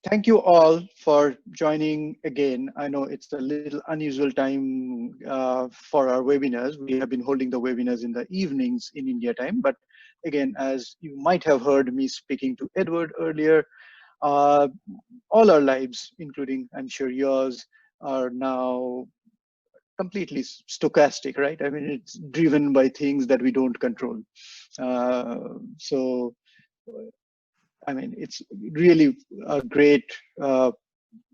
Thank you all for joining again. I know it's a little unusual time for our webinars. We have been holding the webinars in the evenings in India time, but again, as you might have heard me speaking to Edward earlier, uh, all our lives, including I'm sure yours, are now completely stochastic, right? I mean, it's driven by things that we don't control. Uh, so I mean, it's really a great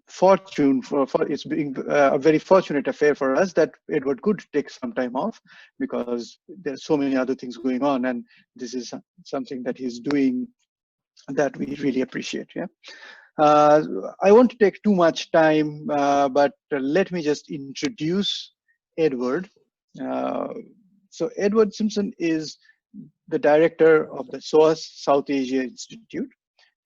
fortune for it's being a very fortunate affair for us that Edward could take some time off because there's so many other things going on, and this is something that he's doing that we really appreciate. Yeah. Uh, I won't take too much time, but let me just introduce Edward. Uh, so Edward Simpson is the director of the SOAS South Asia Institute.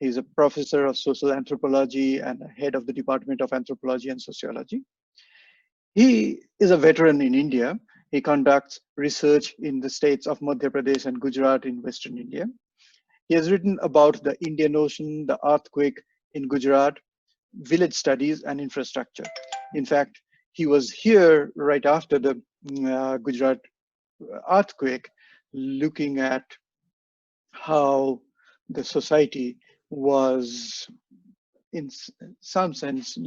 He's a professor of social anthropology and head of the Department of Anthropology and Sociology. He is a veteran in India. He conducts research in the states of Madhya Pradesh and Gujarat in Western India. He has written about the Indian Ocean, the earthquake in Gujarat, village studies, and infrastructure. In fact, he was here right after the Gujarat earthquake, looking at how the society was, in some sense,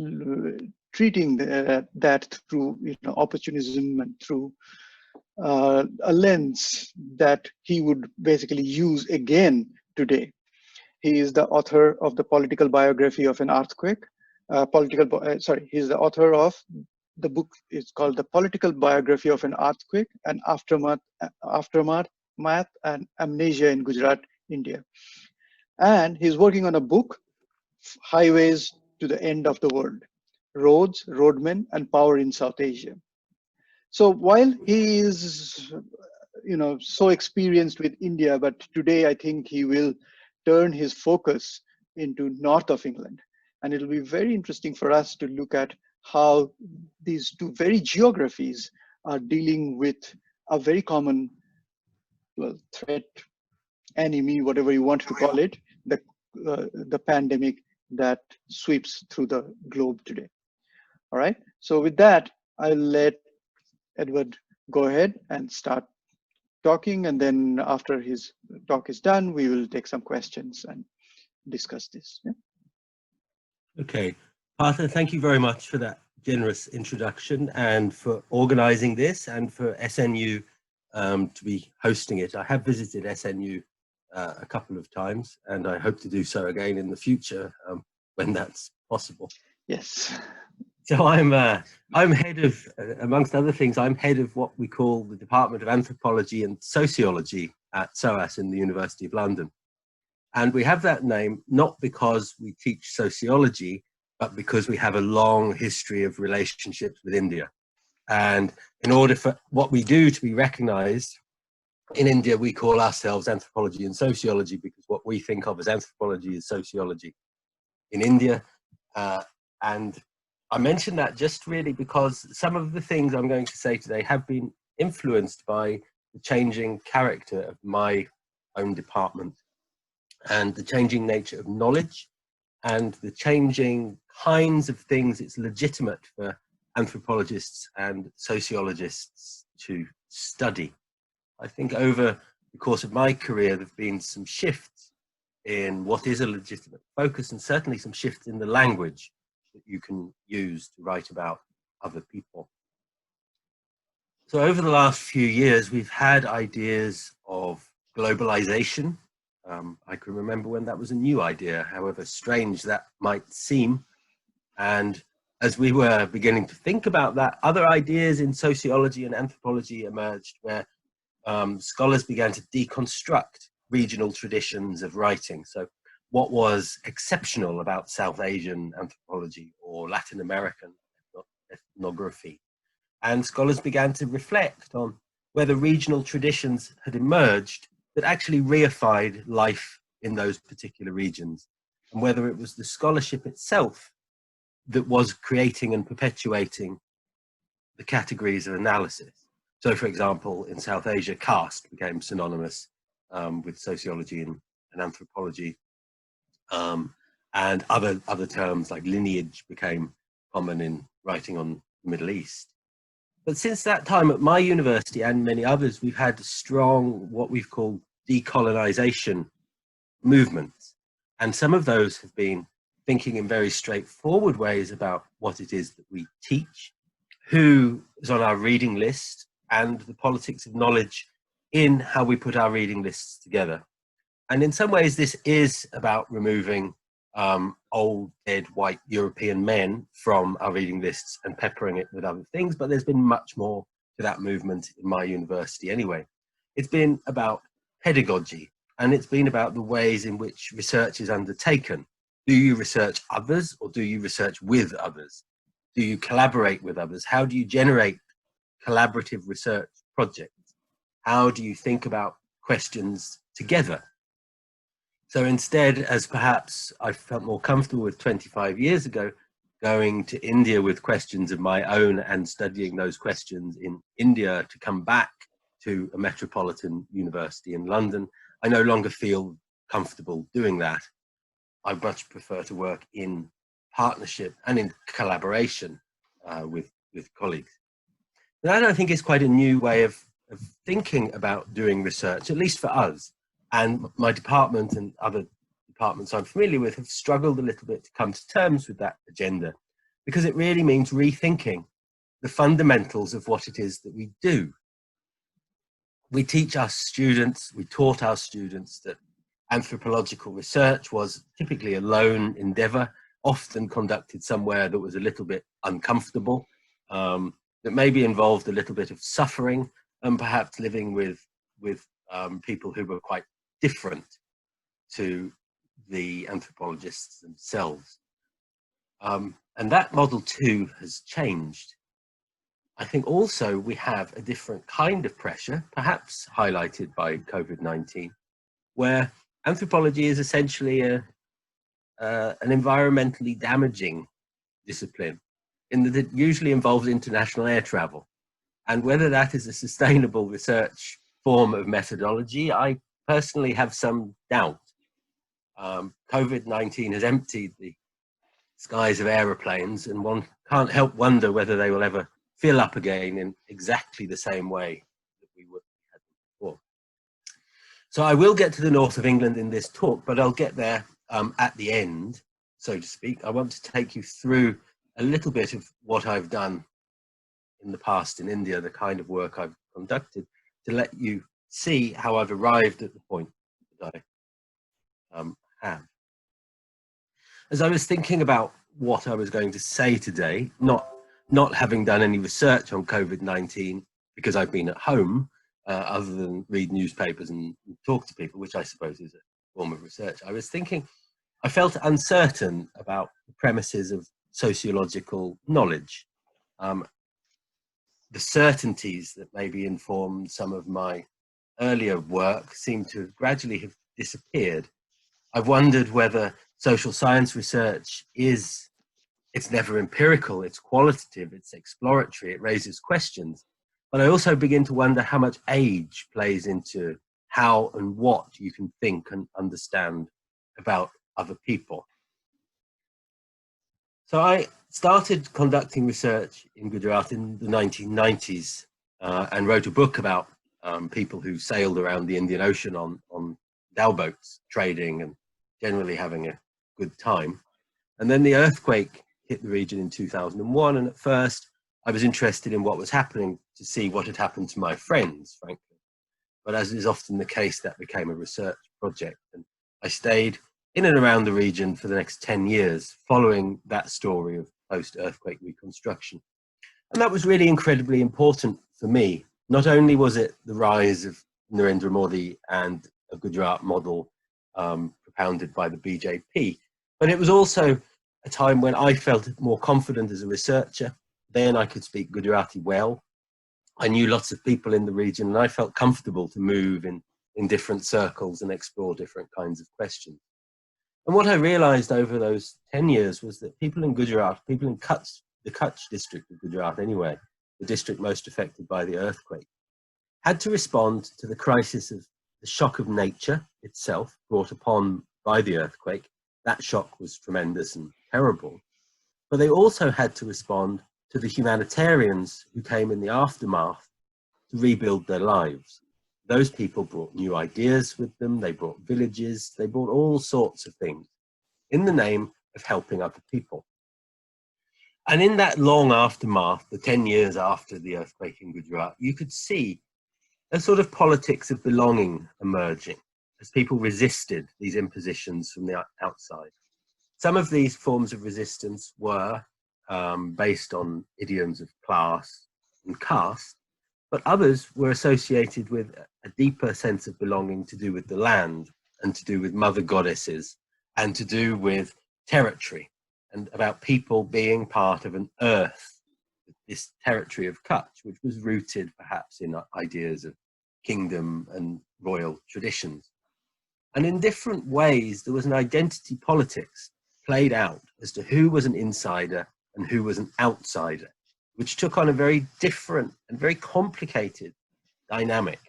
treating that through opportunism and through a lens that he would basically use again today. He is the author of the political biography of an earthquake. He's the author of the book. It's called The Political Biography of an Earthquake and Aftermath, Math and Amnesia in Gujarat, India. And he's working on a book, Highways to the End of the World, Roads, Roadmen, and Power in South Asia. So while he is, so experienced with India, but today I think he will turn his focus into north of England. And it'll be very interesting for us to look at how these two very geographies are dealing with a very common threat, enemy, whatever you want to call it, the pandemic that sweeps through the globe today. All right. So with that, I'll let Edward go ahead and start talking, and then after his talk is done, we will take some questions and discuss this. Yeah? Okay, Partha, thank you very much for that generous introduction and for organizing this and for SNU to be hosting it. I have visited SNU a couple of times, and I hope to do so again in the future when that's possible. Yes. So I'm head of, amongst other things, I'm head of what we call the Department of Anthropology and Sociology at SOAS in the University of London. And we have that name not because we teach sociology, but because we have a long history of relationships with India. And in order for what we do to be recognized, in India, we call ourselves anthropology and sociology because what we think of as anthropology is sociology in India. And I mention that just really because some of the things I'm going to say today have been influenced by the changing character of my own department and the changing nature of knowledge and the changing kinds of things it's legitimate for anthropologists and sociologists to study. I think over the course of my career, there have been some shifts in what is a legitimate focus and certainly some shifts in the language that you can use to write about other people. So over the last few years, we've had ideas of globalization. I can remember when that was a new idea, however strange that might seem. And as we were beginning to think about that, other ideas in sociology and anthropology emerged where scholars began to deconstruct regional traditions of writing. So what was exceptional about South Asian anthropology or Latin American ethnography? And scholars began to reflect on whether regional traditions had emerged that actually reified life in those particular regions, and whether it was the scholarship itself that was creating and perpetuating the categories of analysis. So, for example, in South Asia, caste became synonymous with sociology and anthropology. and other terms like lineage became common in writing on the Middle East. But since that time at my university and many others, we've had strong, what we've called decolonization movements. And some of those have been thinking in very straightforward ways about what it is that we teach, who is on our reading list, and the politics of knowledge in how we put our reading lists together. And in some ways, this is about removing old, dead, white European men from our reading lists and peppering it with other things. But there's been much more to that movement in my university anyway. It's been about pedagogy, and it's been about the ways in which research is undertaken. Do you research others, or do you research with others? Do you collaborate with others? How do you generate collaborative research projects? How do you think about questions together? So instead, as perhaps I felt more comfortable with 25 years ago, going to India with questions of my own and studying those questions in India to come back to a metropolitan university in London, I no longer feel comfortable doing that. I much prefer to work in partnership and in collaboration with colleagues. That, I think, is quite a new way of thinking about doing research, at least for us. And my department and other departments I'm familiar with have struggled a little bit to come to terms with that agenda, because it really means rethinking the fundamentals of what it is that we do. We teach our students, we taught our students that anthropological research was typically a lone endeavor, often conducted somewhere that was a little bit uncomfortable, that maybe involved a little bit of suffering, and perhaps living with people who were quite different to the anthropologists themselves. And that model too has changed. I think also we have a different kind of pressure, perhaps highlighted by COVID-19, where anthropology is essentially an environmentally damaging discipline, in that it usually involves international air travel. And whether that is a sustainable research form of methodology, I personally have some doubt. COVID-19 has emptied the skies of aeroplanes, and one can't help wonder whether they will ever fill up again in exactly the same way that we had before. So I will get to the north of England in this talk, but I'll get there at the end, so to speak. I want to take you through a little bit of what I've done in the past in India, the kind of work I've conducted, to let you see how I've arrived at the point that I have. As I was thinking about what I was going to say today, not having done any research on COVID-19 because I've been at home, other than read newspapers and talk to people, which I suppose is a form of research, I was thinking, I felt uncertain about the premises of sociological knowledge. The certainties that maybe informed some of my earlier work seem to gradually have disappeared. I've wondered whether social science research it's never empirical, it's qualitative, it's exploratory, it raises questions. But I also begin to wonder how much age plays into how and what you can think and understand about other people. So I started conducting research in Gujarat in the 1990s and wrote a book about people who sailed around the Indian Ocean on dhow boats, trading and generally having a good time. And then the earthquake hit the region in 2001, and at first I was interested in what was happening to see what had happened to my friends, frankly. But as is often the case, that became a research project, and I stayed in and around the region for the next 10 years, following that story of post-earthquake reconstruction. And that was really incredibly important for me. Not only was it the rise of Narendra Modi and a Gujarat model propounded by the BJP, but it was also a time when I felt more confident as a researcher. Then I could speak Gujarati well. I knew lots of people in the region, and I felt comfortable to move in different circles and explore different kinds of questions. And what I realized over those 10 years was that people in Gujarat, people in the Kutch district of Gujarat anyway, the district most affected by the earthquake, had to respond to the crisis of the shock of nature itself brought upon by the earthquake, that shock was tremendous and terrible. But they also had to respond to the humanitarians who came in the aftermath to rebuild their lives. Those people brought new ideas with them, they brought villages, they brought all sorts of things in the name of helping other people. And in that long aftermath, the 10 years after the earthquake in Gujarat, you could see a sort of politics of belonging emerging as people resisted these impositions from the outside. Some of these forms of resistance were based on idioms of class and caste, but others were associated with a deeper sense of belonging to do with the land and to do with mother goddesses and to do with territory and about people being part of an earth, this territory of Kutch, which was rooted perhaps in ideas of kingdom and royal traditions. And in different ways, there was an identity politics played out as to who was an insider and who was an outsider, which took on a very different and very complicated dynamic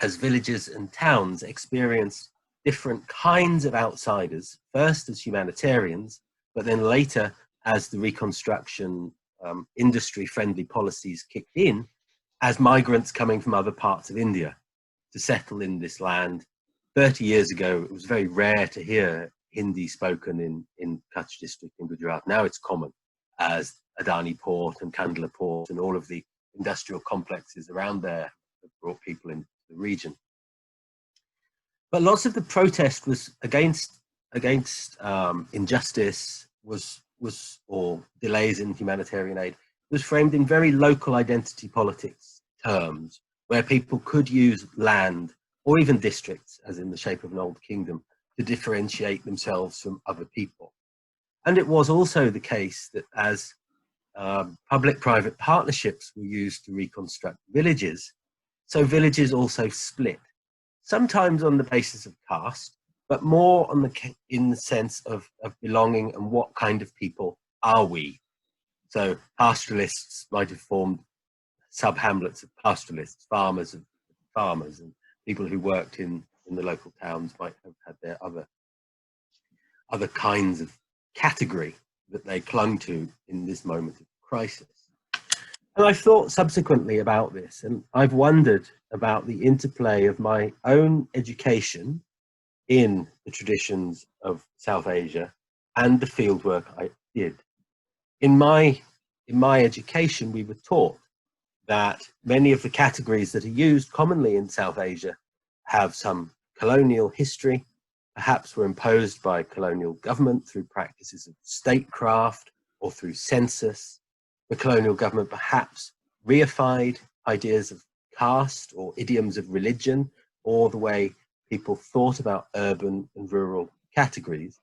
as villages and towns experienced different kinds of outsiders, first as humanitarians, but then later as the reconstruction industry-friendly policies kicked in, as migrants coming from other parts of India to settle in this land. 30 years ago, it was very rare to hear Hindi spoken in Kutch district in Gujarat. Now it's common, as Adani Port and Kandla Port and all of the industrial complexes around there have brought people into the region. But lots of the protest was against injustice, or delays in humanitarian aid, was framed in very local identity politics terms, where people could use land or even districts, as in the shape of an old kingdom, to differentiate themselves from other people. And it was also the case that as public-private partnerships were used to reconstruct villages, so villages also split, sometimes on the basis of caste, but more on in the sense of belonging and what kind of people are we. So pastoralists might have formed sub-hamlets of pastoralists, farmers of farmers, and people who worked in the local towns might have had their other kinds of category that they clung to in this moment of crisis. And I've thought subsequently about this, and I've wondered about the interplay of my own education in the traditions of South Asia and the fieldwork I did. In my education, we were taught that many of the categories that are used commonly in South Asia have some colonial history, perhaps were imposed by colonial government through practices of statecraft or through census. The colonial government perhaps reified ideas of caste or idioms of religion, or the way people thought about urban and rural categories.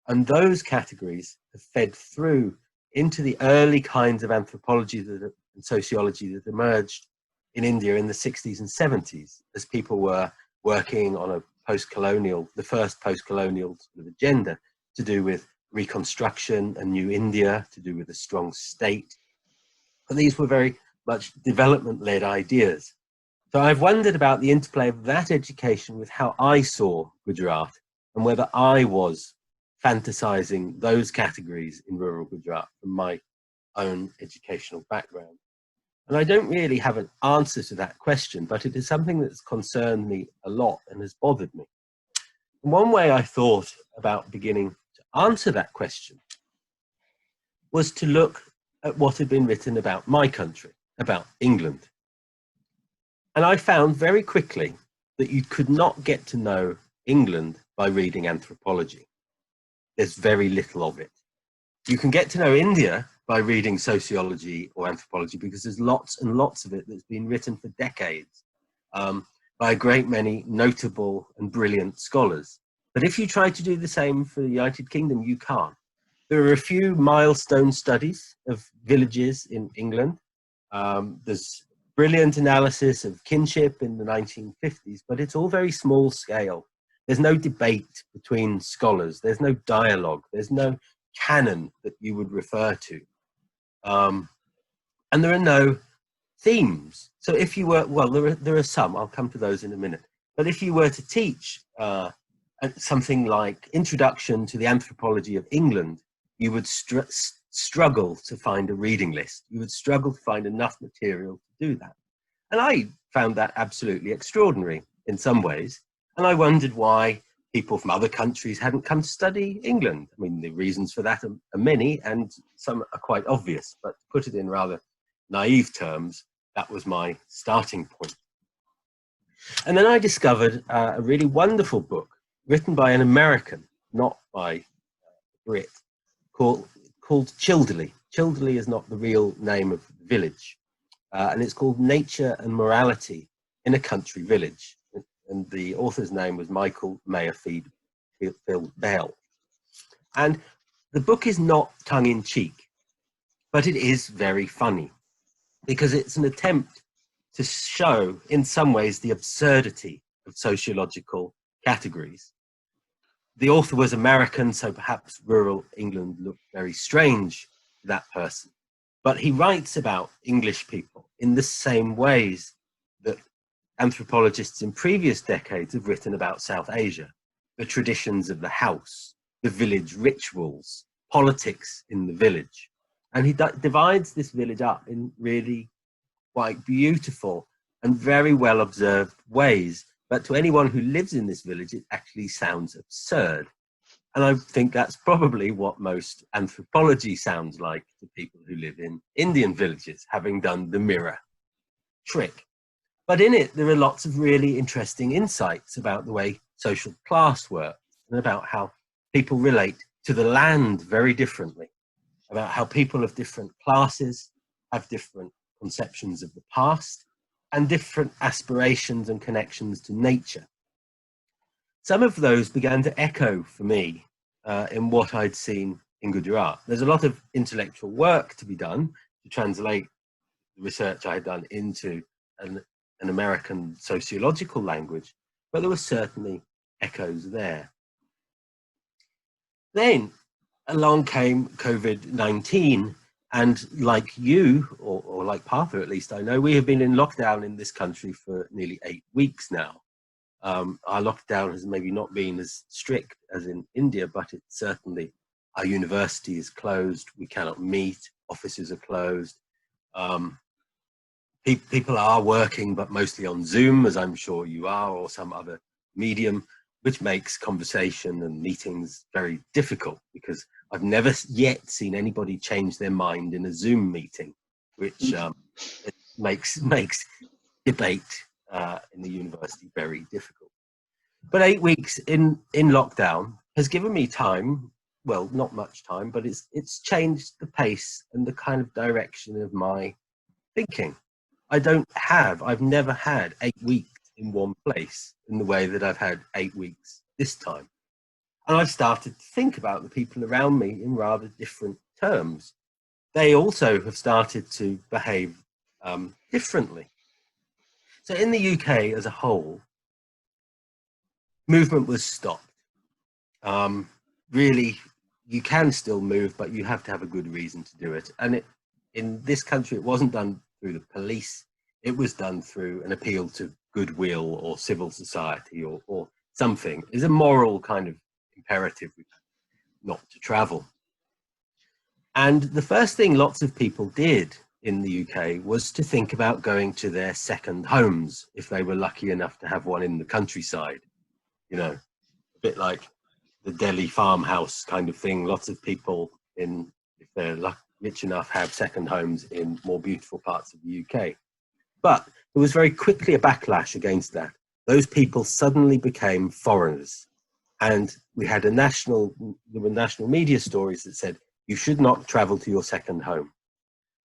And those categories have fed through into the early kinds of anthropology and sociology that emerged in India in the 60s and 70s, as people were working on a the first post-colonial sort of agenda to do with reconstruction, a new India, to do with a strong state. And these were very much development-led ideas. So I've wondered about the interplay of that education with how I saw Gujarat and whether I was fantasizing those categories in rural Gujarat from my own educational background. And I don't really have an answer to that question, but it is something that's concerned me a lot and has bothered me. And one way I thought about beginning to answer that question was to look at what had been written about my country, about England. And I found very quickly that you could not get to know England by reading anthropology. There's very little of it. You can get to know India by reading sociology or anthropology, because there's lots and lots of it that's been written for decades by a great many notable and brilliant scholars. But if you try to do the same for the United Kingdom, you can't. There are a few milestone studies of villages in England. There's brilliant analysis of kinship in the 1950s, but it's all very small scale. There's no debate between scholars. There's no dialogue. There's no canon that you would refer to. And there are no themes. So if you were, well, there are some, I'll come to those in a minute. But if you were to teach something like Introduction to the Anthropology of England, you would struggle to find a reading list. You would struggle to find enough material to do that. And I found that absolutely extraordinary in some ways. And I wondered why people from other countries hadn't come to study England. I mean, the reasons for that are many, and some are quite obvious, but to put it in rather naive terms, that was my starting point. And then I discovered a really wonderful book written by an American, not by a Brit, called Childerley. Childerley is not the real name of the village. And it's called Nature and Morality in a Country Village. And the author's name was Michael Mayerfield Bell. And the book is not tongue-in-cheek, but it is very funny, because it's an attempt to show, in some ways, the absurdity of sociological categories. The author was American, so perhaps rural England looked very strange to that person. But he writes about English people in the same ways that anthropologists in previous decades have written about South Asia, the traditions of the house, the village rituals, politics in the village. And he divides this village up in really quite beautiful and very well observed ways. But to anyone who lives in this village, it actually sounds absurd. And I think that's probably what most anthropology sounds like to people who live in Indian villages, having done the mirror trick. But in it, there are lots of really interesting insights about the way social class works and about how people relate to the land very differently, about how people of different classes have different conceptions of the past and different aspirations and connections to nature. Some of those began to echo for me in what I'd seen in Gujarat. There's a lot of intellectual work to be done to translate the research I had done into an American sociological language, but there were certainly echoes there. Then along came COVID-19, and like you, or like Partha at least, I know, we have been in lockdown in this country for nearly 8 weeks now. Our lockdown has maybe not been as strict as in India, but it's certainly, our university is closed, we cannot meet, offices are closed. People are working, but mostly on Zoom, as I'm sure you are, or some other medium, which makes conversation and meetings very difficult, because I've never yet seen anybody change their mind in a Zoom meeting, which it makes debate in the university very difficult. But 8 weeks in lockdown has given me time, well, not much time, but it's changed the pace and the kind of direction of my thinking. I've never had 8 weeks in one place in the way that I've had 8 weeks this time. And I've started to think about the people around me in rather different terms. They also have started to behave differently. So in the UK as a whole, movement was stopped. Really, you can still move, but you have to have a good reason to do it. And in this country, it wasn't done through the police. It was done through an appeal to goodwill or civil society or something. It's a moral kind of imperative not to travel. And the first thing lots of people did in the UK was to think about going to their second homes, if they were lucky enough to have one in the countryside. You know, a bit like the Delhi farmhouse kind of thing. Lots of people, if they're rich enough, have second homes in more beautiful parts of the UK. But there was very quickly a backlash against that. Those people suddenly became foreigners. And we had there were national media stories that said, you should not travel to your second home.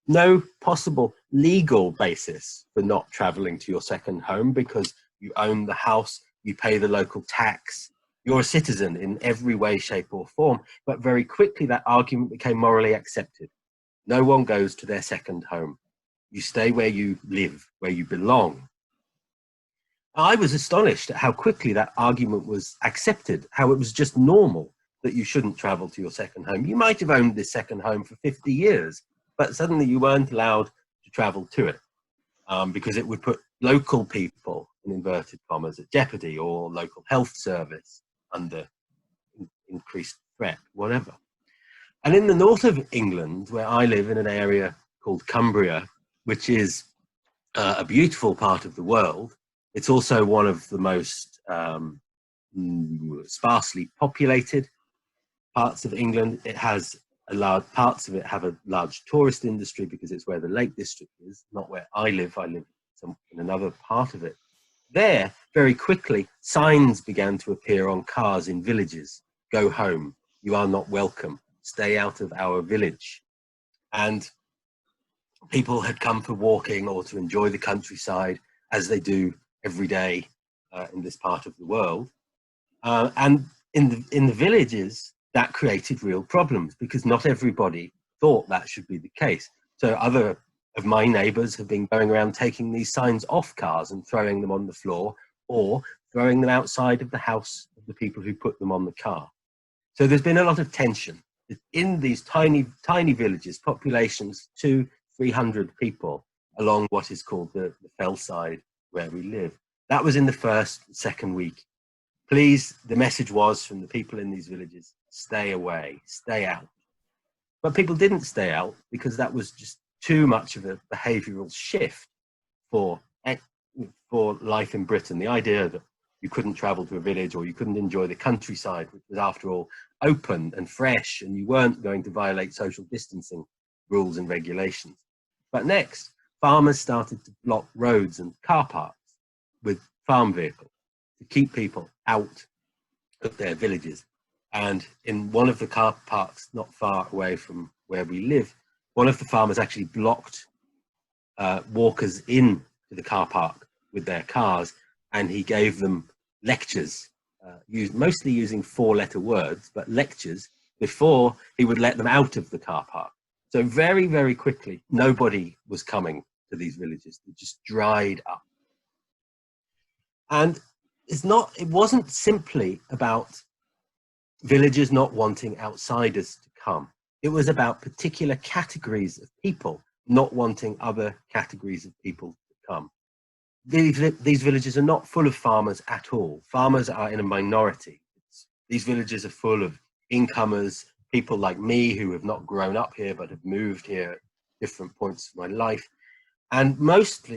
No possible legal basis for not traveling to your second home, because you own the house, you pay the local tax, you're a citizen in every way, shape or form. But very quickly that argument became morally accepted. No one goes to their second home. You stay where you live, where you belong. I was astonished at how quickly that argument was accepted, how it was just normal that you shouldn't travel to your second home. You might have owned this second home for 50 years, but suddenly you weren't allowed to travel to it because it would put local people, in inverted commas, at jeopardy, or local health service, under increased threat, whatever. And in the north of England, where I live in an area called Cumbria, which is a beautiful part of the world, it's also one of the most sparsely populated parts of England. It has parts of it have a large tourist industry because it's where the Lake District is, not where I live. I live in another part of it. There, very quickly, signs began to appear on cars in villages. Go home. You are not welcome. Stay out of our village. And people had come for walking or to enjoy the countryside, as they do every day in this part of the world. And in the villages, that created real problems because not everybody thought that should be the case. So other of my neighbours have been going around taking these signs off cars and throwing them on the floor, or throwing them outside of the house of the people who put them on the car. So there's been a lot of tension in these tiny, tiny villages, populations 200-300 people along what is called the fellside where we live. That was in the second week. Please, the message was from the people in these villages, stay away, stay out. But people didn't stay out because that was just too much of a behavioural shift for life in Britain. The idea that you couldn't travel to a village or you couldn't enjoy the countryside, which was after all open and fresh, and you weren't going to violate social distancing rules and regulations. But next, farmers started to block roads and car parks with farm vehicles to keep people out of their villages. And in one of the car parks not far away from where we live, one of the farmers actually blocked walkers in to the car park with their cars, and he gave them lectures, mostly using 4-letter words, but lectures before he would let them out of the car park. So very, very quickly, nobody was coming to these villages. They just dried up. And it wasn't simply about villagers not wanting outsiders to come. It was about particular categories of people not wanting other categories of people to come. These villages are not full of farmers at all. Farmers are in a minority. These villages are full of incomers, people like me who have not grown up here but have moved here at different points of my life. And most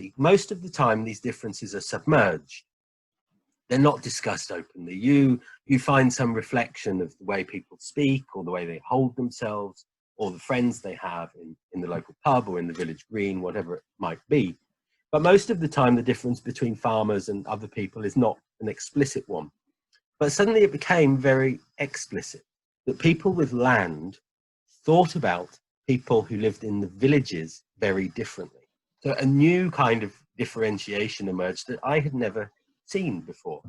of the time, these differences are submerged. They're not discussed openly. You find some reflection of the way people speak or the way they hold themselves or the friends they have in the local pub or in the village green, whatever it might be. But most of the time, the difference between farmers and other people is not an explicit one. But suddenly it became very explicit that people with land thought about people who lived in the villages very differently. So a new kind of differentiation emerged that I had never seen before.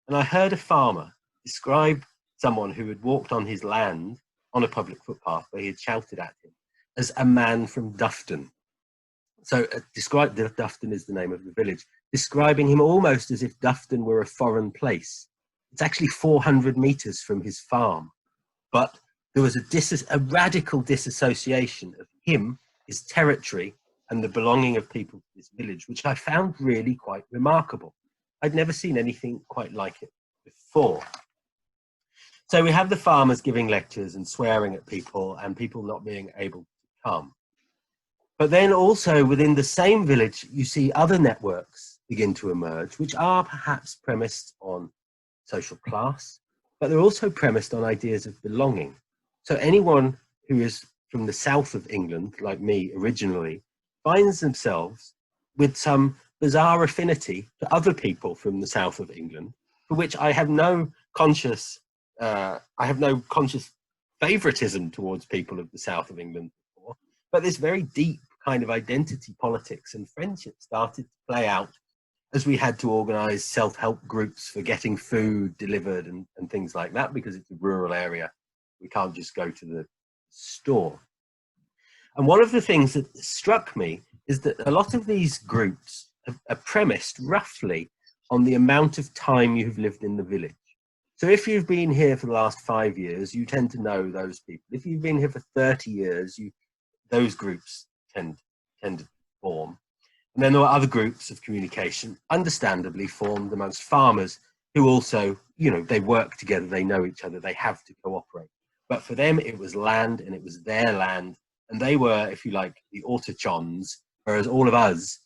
And I heard a farmer describe someone who had walked on his land on a public footpath where he had shouted at him as a man from Dufton. So Dufton is the name of the village, describing him almost as if Dufton were a foreign place. It's actually 400 meters from his farm, but there was a radical disassociation of him, his territory, and the belonging of people to this village, which I found really quite remarkable. I'd never seen anything quite like it before. So we have the farmers giving lectures and swearing at people and people not being able to come. But then also within the same village, you see other networks begin to emerge, which are perhaps premised on social class, but they're also premised on ideas of belonging. So anyone who is from the south of England, like me originally, finds themselves with some bizarre affinity to other people from the south of England, for which I have no conscious favoritism towards people of the south of England before, but this very deep kind of identity politics and friendship started to play out as we had to organize self-help groups for getting food delivered and things like that, because it's a rural area. We can't just go to the store. And one of the things that struck me is that a lot of these groups are premised roughly on the amount of time you've lived in the village. So if you've been here for the last 5 years, you tend to know those people. If you've been here for 30 years, those groups tend to form. And then there are other groups of communication, understandably formed amongst farmers who also, you know, they work together, they know each other, they have to cooperate. But for them, it was land, and it was their land, and they were, if you like, the autochthons, whereas all of us,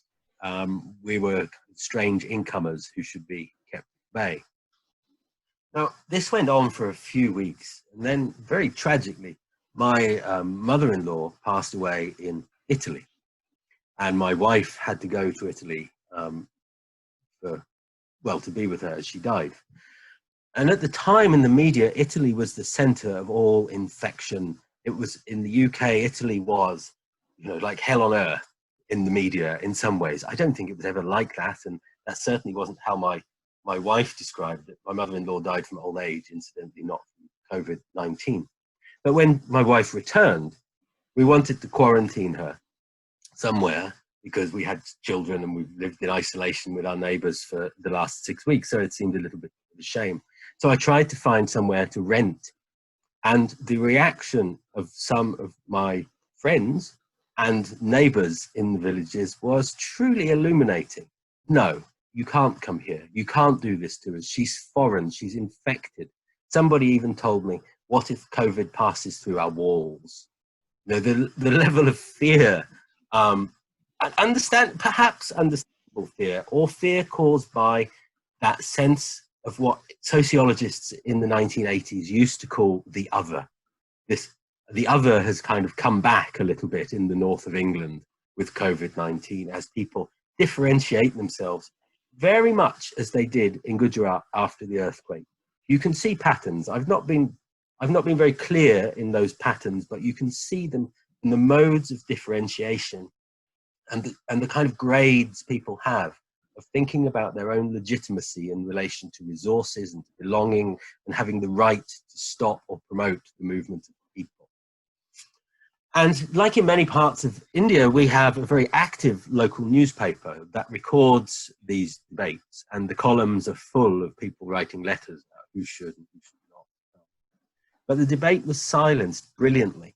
we were strange incomers who should be kept at bay. Now, this went on for a few weeks, and then very tragically, my mother-in-law passed away in Italy, and my wife had to go to Italy to be with her as she died. And at the time in the media, Italy was the center of all infection. It was in the UK, Italy was, you know, like hell on earth in the media in some ways. I don't think it was ever like that, and that certainly wasn't how my wife described it. My mother-in-law died from old age, incidentally, not from COVID-19. But when my wife returned, we wanted to quarantine her somewhere because we had children and we lived in isolation with our neighbors for the last 6 weeks. So it seemed a little bit of a shame. So I tried to find somewhere to rent. And the reaction of some of my friends and neighbors in the villages was truly illuminating. No, you can't come here. You can't do this to us. She's foreign. She's infected. Somebody even told me, what if COVID passes through our walls? You know, the level of fear, perhaps understandable fear, or fear caused by that sense of what sociologists in the 1980s used to call the other. The other has kind of come back a little bit in the north of England with COVID-19 as people differentiate themselves very much as they did in Gujarat after the earthquake. You can see patterns. I've not been very clear in those patterns, but you can see them in the modes of differentiation and the kind of grades people have of thinking about their own legitimacy in relation to resources and belonging and having the right to stop or promote the movement of people. And like in many parts of India, we have a very active local newspaper that records these debates, and the columns are full of people writing letters about who should and who should not. But the debate was silenced brilliantly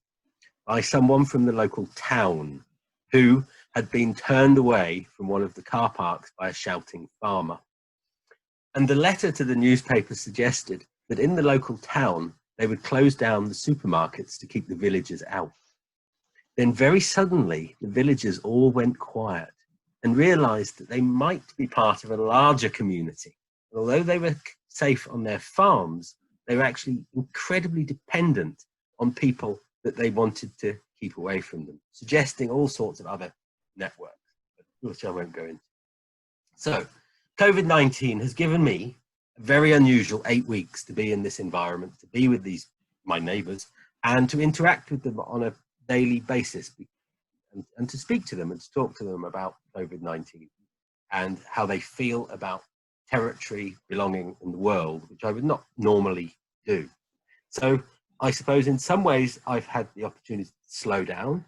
by someone from the local town who had been turned away from one of the car parks by a shouting farmer. And the letter to the newspaper suggested that in the local town, they would close down the supermarkets to keep the villagers out. Then very suddenly, the villagers all went quiet and realized that they might be part of a larger community. And although they were safe on their farms, they were actually incredibly dependent on people that they wanted to keep away from them, suggesting all sorts of other networks, which I won't go into. So COVID-19 has given me a very unusual 8 weeks to be in this environment, to be with my neighbors, and to interact with them on a daily basis, and to speak to them and to talk to them about COVID-19 and how they feel about territory, belonging in the world, which I would not normally do. So I suppose in some ways I've had the opportunity to slow down,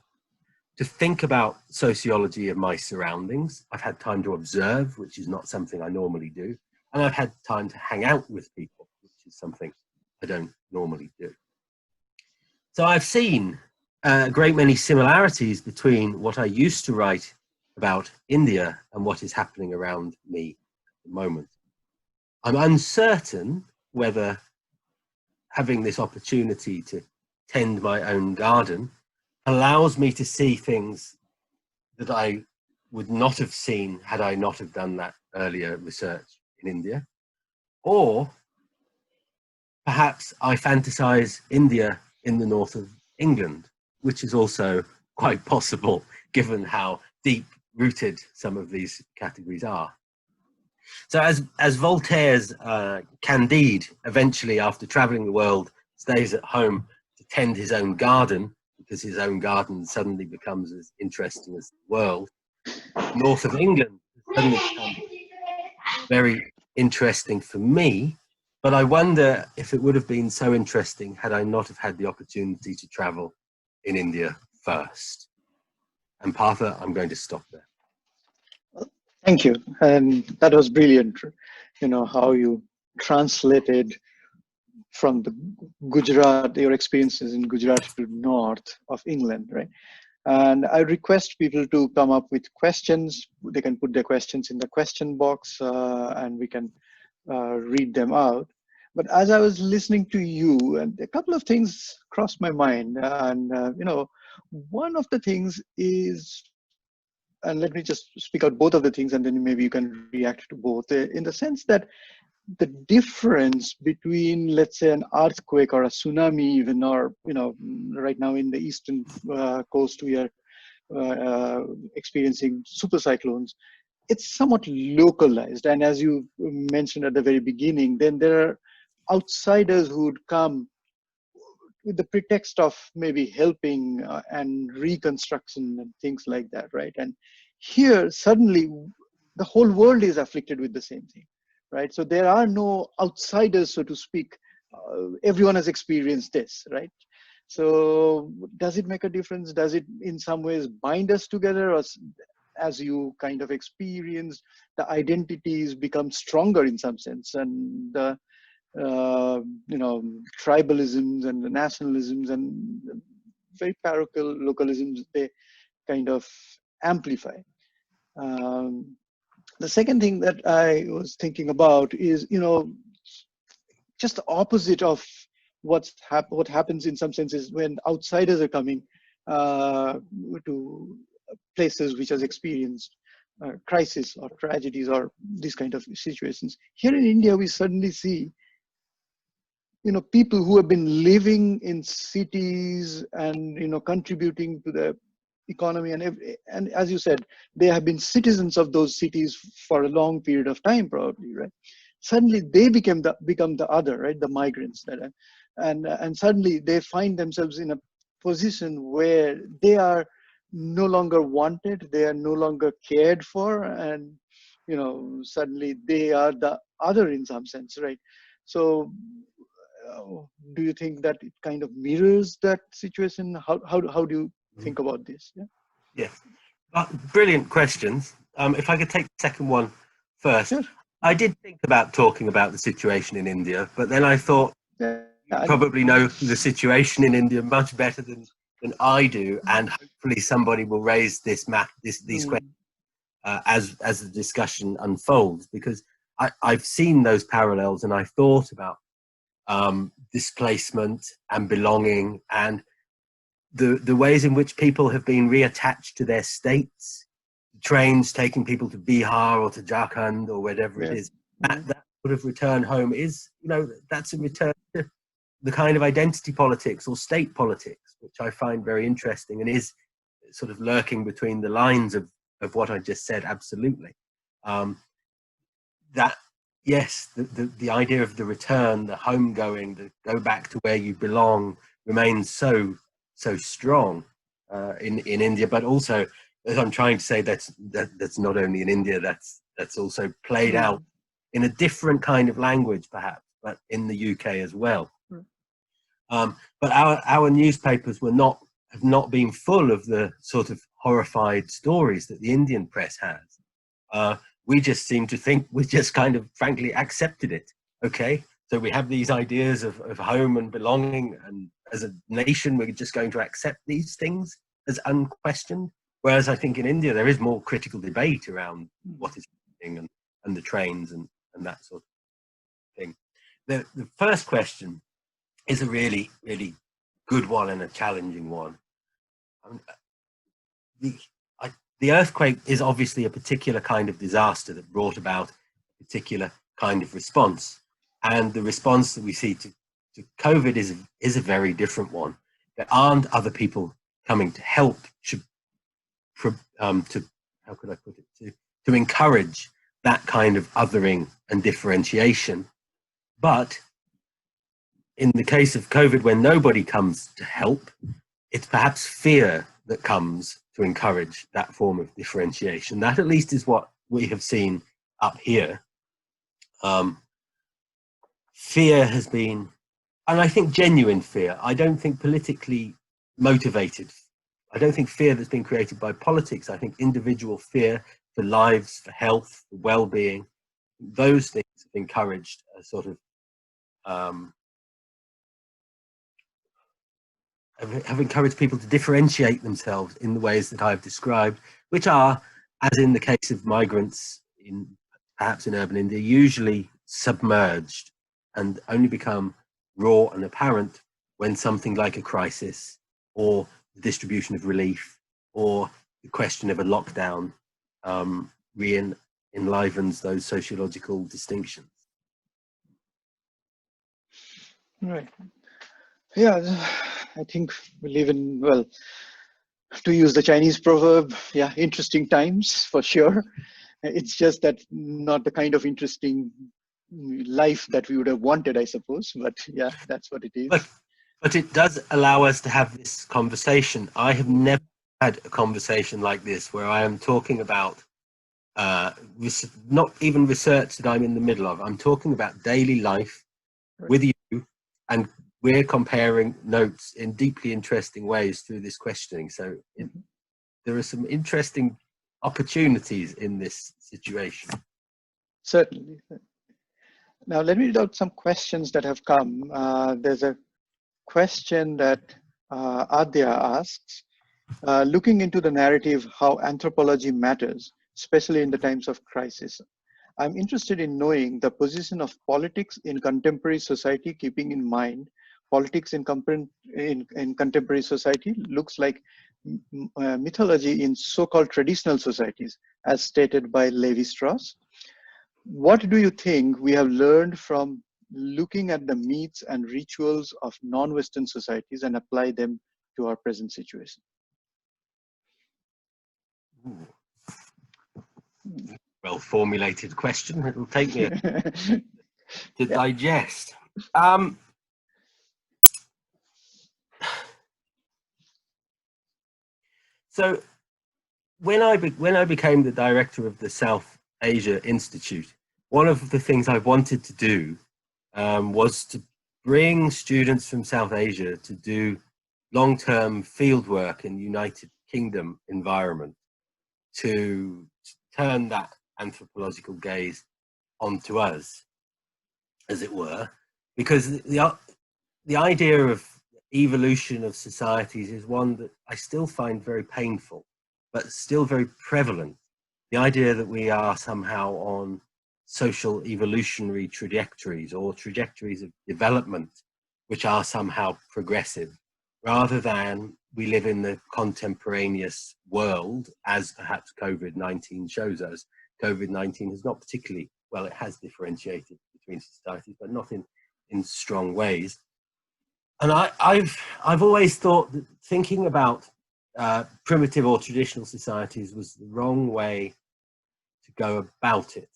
to think about sociology of my surroundings. I've had time to observe, which is not something I normally do. And I've had time to hang out with people, which is something I don't normally do. So I've seen a great many similarities between what I used to write about India and what is happening around me at the moment. I'm uncertain whether having this opportunity to tend my own garden allows me to see things that I would not have seen had I not have done that earlier research in India. Or perhaps I fantasize India in the north of England, which is also quite possible given how deep-rooted some of these categories are. So as Voltaire's Candide eventually, after traveling the world, stays at home to tend his own garden, because his own garden suddenly becomes as interesting as the world, north of England suddenly becomes very interesting for me. But I wonder if it would have been so interesting had I not have had the opportunity to travel in India first. And Partha, I'm going to stop there. Thank you. And that was brilliant, you know, how you translated from the Gujarat, your experiences in Gujarat to north of England, right? And I request people to come up with questions. They can put their questions in the question box and we can read them out. But as I was listening to you, and a couple of things crossed my mind, and one of the things is, and let me just speak out both of the things, and then maybe you can react to both, in the sense that the difference between, let's say, an earthquake or a tsunami, even, or right now in the eastern coast we are experiencing super cyclones. It's somewhat localized, and as you mentioned at the very beginning, then there are outsiders who would come with the pretext of maybe helping and reconstruction and things like that, right? And here suddenly the whole world is afflicted with the same thing, right? So there are no outsiders, so to speak. Everyone has experienced this, right? So does it make a difference? Does it in some ways bind us together, or as you kind of experience, the identities become stronger in some sense, and the tribalisms and the nationalisms and very parochial localisms, they kind of amplify. The second thing that I was thinking about is, just the opposite of what happens in some senses when outsiders are coming to places which has experienced crisis or tragedies or these kind of situations. Here in India, we suddenly see people who have been living in cities and contributing to the economy, and as you said, they have been citizens of those cities for a long period of time, probably, right? Suddenly they become the other, right? The migrants and suddenly they find themselves in a position where they are no longer wanted, they are no longer cared for, and suddenly they are the other in some sense, right? So do you think that it kind of mirrors that situation? How do you think about this? Yeah. Yes. Brilliant questions. If I could take the second one first. Sure. I did think about talking about the situation in India, but then I thought Yeah. you probably know the situation in India much better than I do, and hopefully somebody will raise these questions as the discussion unfolds, because I've seen those parallels and I thought about displacement and belonging and the ways in which people have been reattached to their states, trains taking people to Bihar or to Jharkhand or whatever it is. That sort of return home is, that's a return to the kind of identity politics or state politics, which I find very interesting and is sort of lurking between the lines of what I just said. Absolutely. That, yes, the idea of the return, the homegoing, the go back to where you belong remains so strong in India, but also, as I'm trying to say, that's not only in India, that's also played out in a different kind of language, perhaps, but in the UK as well. But our newspapers have not been full of the sort of horrified stories that the Indian press has. We just seem to think we just kind of frankly accepted it. Okay, so we have these ideas of home and belonging, and as a nation, we're just going to accept these things as unquestioned. Whereas I think in India, there is more critical debate around what is happening and the trains and that sort of thing. The first question is a really, really good one and a challenging one. The earthquake is obviously a particular kind of disaster that brought about a particular kind of response. And the response that we see to COVID is a very different one. There aren't other people coming to help to how could I put it, to encourage that kind of othering and differentiation. But in the case of COVID, when nobody comes to help, it's perhaps fear that comes to encourage that form of differentiation. That at least is what we have seen up here. Fear has been, and I think genuine fear. I don't think politically motivated. I don't think fear that's been created by politics. I think individual fear for lives, for health, for well-being, those things have encouraged a sort of have encouraged people to differentiate themselves in the ways that I've described, which are, as in the case of migrants perhaps in urban India, usually submerged and only become raw and apparent when something like a crisis or the distribution of relief or the question of a lockdown enlivens those sociological distinctions. Right. Yeah, I think we live in, well, to use the Chinese proverb, yeah, interesting times for sure. It's just that not the kind of interesting life that we would have wanted, I suppose. But yeah, that's what it is. But it does allow us to have this conversation. I have never had a conversation like this where I am talking about not even research that I'm in the middle of. I'm talking about daily life with you, and we're comparing notes in deeply interesting ways through this questioning. So there are some interesting opportunities in this situation. Certainly. Now, let me read out some questions that have come. There's a question that Adya asks, looking into the narrative how anthropology matters, especially in the times of crisis. I'm interested in knowing the position of politics in contemporary society, keeping in mind politics in contemporary society looks like mythology in so-called traditional societies, as stated by Levi-Strauss. What do you think we have learned from looking at the myths and rituals of non-Western societies and apply them to our present situation? Well formulated question. It'll take me to digest. So when I became the director of the South Asia Institute, one of the things I wanted to do was to bring students from South Asia to do long-term fieldwork in the United Kingdom environment to turn that anthropological gaze onto us, as it were, because the idea of evolution of societies is one that I still find very painful, but still very prevalent. The idea that we are somehow on social evolutionary trajectories or trajectories of development which are somehow progressive, rather than we live in the contemporaneous world, as perhaps COVID-19 shows us. COVID-19 has not particularly, well, it has differentiated between societies, but not in strong ways. And I've always thought that thinking about primitive or traditional societies was the wrong way to go about it.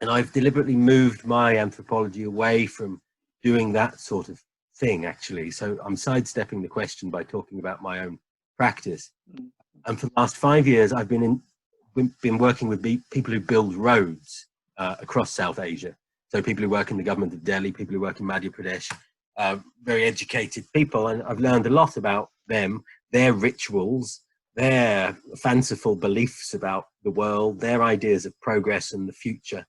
And I've deliberately moved my anthropology away from doing that sort of thing, actually. So I'm sidestepping the question by talking about my own practice. And for the last 5 years, I've been working with people who build roads across South Asia. So people who work in the government of Delhi, people who work in Madhya Pradesh, very educated people. And I've learned a lot about them, their rituals, their fanciful beliefs about the world, their ideas of progress and the future.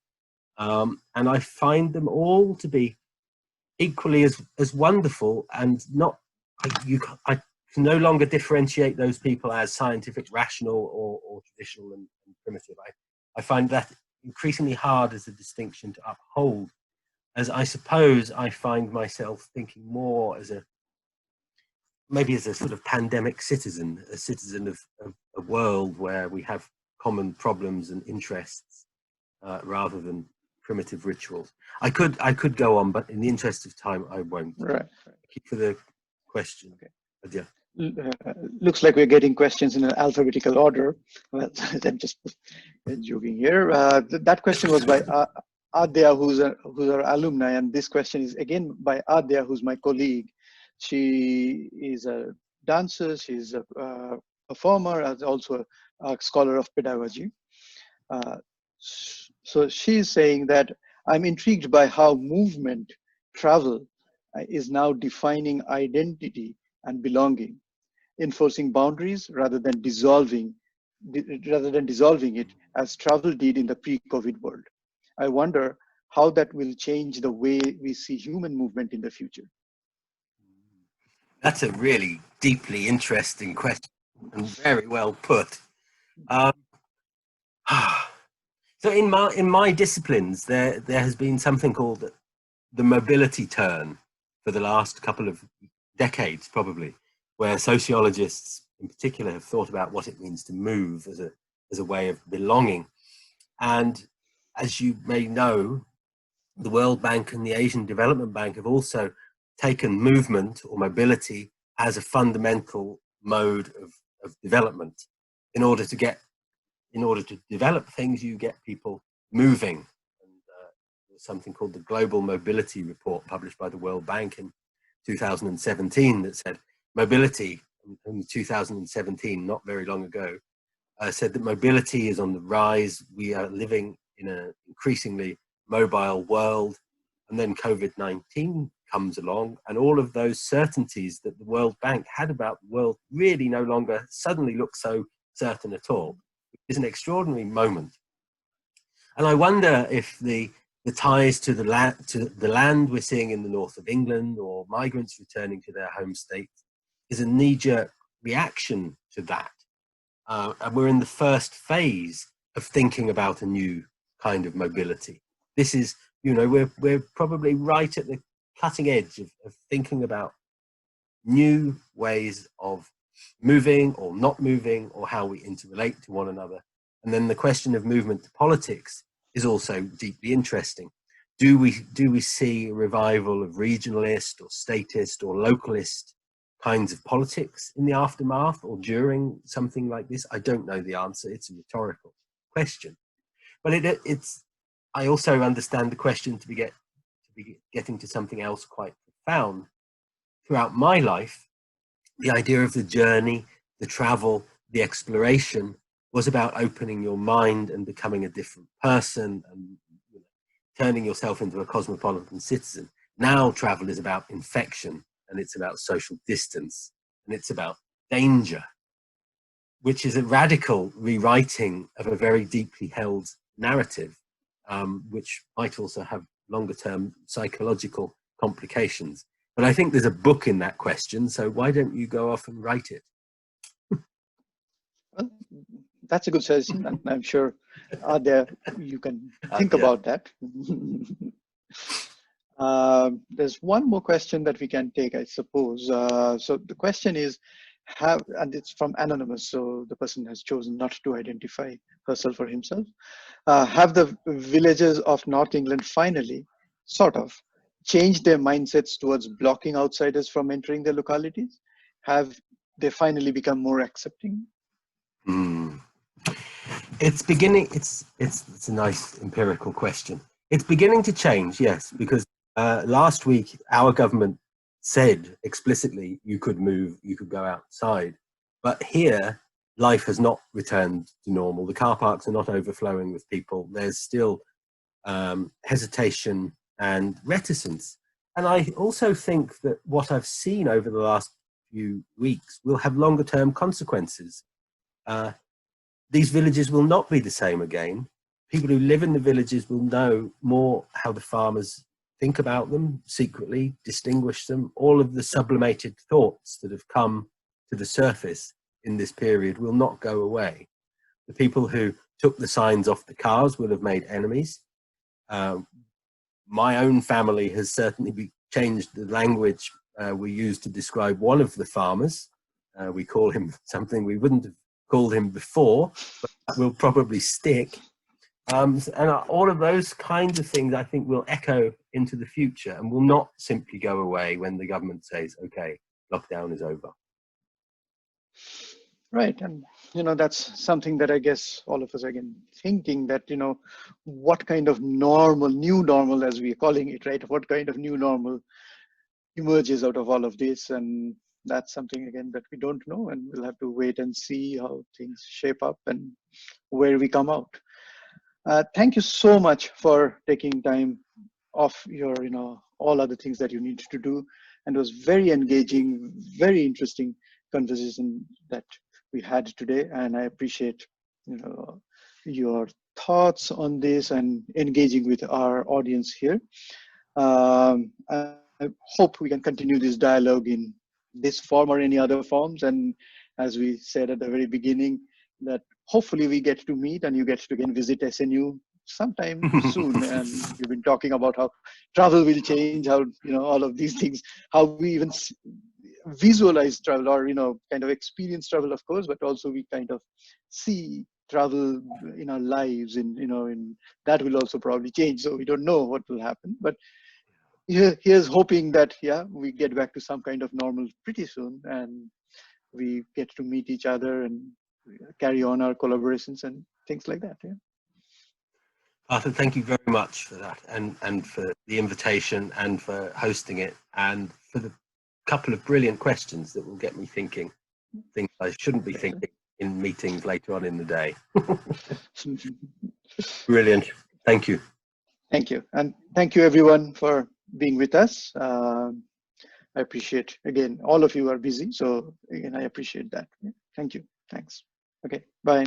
And I find them all to be equally as wonderful, and not, I can no longer differentiate those people as scientific, rational, or traditional and primitive. I find that increasingly hard as a distinction to uphold, as I suppose I find myself thinking more as maybe as a sort of pandemic citizen, a citizen of a world where we have common problems and interests, rather than primitive rituals. I could go on, but in the interest of time, I won't. Right. Thank you for the question. Okay. Yeah. Looks like we're getting questions in an alphabetical order. Well, I'm just joking here. That question was by Adya, who's our alumni, and this question is again by Adya, who's my colleague. She is a dancer, she's a performer, and also a scholar of pedagogy. So she's saying that I'm intrigued by how movement, travel, is now defining identity and belonging, enforcing boundaries rather than dissolving it as travel did in the pre-COVID world. I wonder how that will change the way we see human movement in the future. That's a really deeply interesting question and very well put. So So in my disciplines, there has been something called the mobility turn for the last couple of decades, probably, where sociologists in particular have thought about what it means to move as a way of belonging. And as you may know, the World Bank and the Asian Development Bank have also taken movement or mobility as a fundamental mode of development. In order to develop things, you get people moving. And there's something called the Global Mobility Report published by the World Bank in 2017 that said mobility in 2017, not very long ago, said that mobility is on the rise. We are living in an increasingly mobile world. And then COVID-19 comes along, and all of those certainties that the World Bank had about the world really no longer suddenly look so certain at all. It's an extraordinary moment. And I wonder if the ties to the land we're seeing in the north of England, or migrants returning to their home states, is a knee-jerk reaction to that. And we're in the first phase of thinking about a new kind of mobility. This is, you know, we're probably right at the cutting edge of thinking about new ways of moving or not moving, or how we interrelate to one another. And then the question of movement to politics is also deeply interesting. Do we see a revival of regionalist or statist or localist kinds of politics in the aftermath or during something like this? I don't know the answer. It's a rhetorical question. But I also understand the question to be getting to something else quite profound. Throughout my life, the idea of the journey, the travel, the exploration was about opening your mind and becoming a different person, and turning yourself into a cosmopolitan citizen. Now travel is about infection, and it's about social distance, and it's about danger, which is a radical rewriting of a very deeply held narrative, which might also have longer term psychological complications. But I think there's a book in that question, so why don't you go off and write it? Well, that's a good suggestion, and I'm sure you can think Yeah. about that. There's one more question that we can take, I suppose. So the question is, and it's from anonymous, so the person has chosen not to identify herself or himself. Have the villagers of North England finally, sort of, changed their mindsets towards blocking outsiders from entering their localities? Have they finally become more accepting? It's beginning. It's a nice empirical question. It's beginning to change, yes, because last week our government said explicitly you could move, you could go outside, but here life has not returned to normal. The car parks are not overflowing with people. There's still hesitation and reticence. And I also think that what I've seen over the last few weeks will have longer term consequences. These villages will not be the same again. People who live in the villages will know more how the farmers think about them secretly, distinguish them. All of the sublimated thoughts that have come to the surface in this period will not go away. The people who took the signs off the cars will have made enemies. My own family has certainly changed the language we use to describe one of the farmers. We call him something we wouldn't have called him before, but that will probably stick. And all of those kinds of things, I think, will echo into the future and will not simply go away when the government says, okay, lockdown is over. Right. And, that's something that I guess all of us are again thinking that, what kind of new normal, as we're calling it, right? What kind of new normal emerges out of all of this? And that's something, again, that we don't know, and we'll have to wait and see how things shape up and where we come out. Thank you so much for taking time off your, all other things that you need to do. And it was very engaging, very interesting conversation that we had today. And I appreciate, your thoughts on this and engaging with our audience here. I hope we can continue this dialogue in this form or any other forms. And as we said at the very beginning, that hopefully we get to meet and you get to again visit SNU sometime soon. And we've been talking about how travel will change, how, you know, all of these things, how we even visualize travel, or, you know, kind of experience travel, of course, but also we kind of see travel in our lives, in, you know, in that will also probably change. So we don't know what will happen, but here's hoping that, yeah, we get back to some kind of normal pretty soon, and we get to meet each other and carry on our collaborations and things like that. Yeah. Arthur, thank you very much for that, and for the invitation, and for hosting it, and for the couple of brilliant questions that will get me thinking things I shouldn't be thinking in meetings later on in the day. Brilliant. Thank you. Thank you. And thank you everyone for being with us. I appreciate, again, all of you are busy. So again, I appreciate that. Thank you. Thanks. Okay, bye.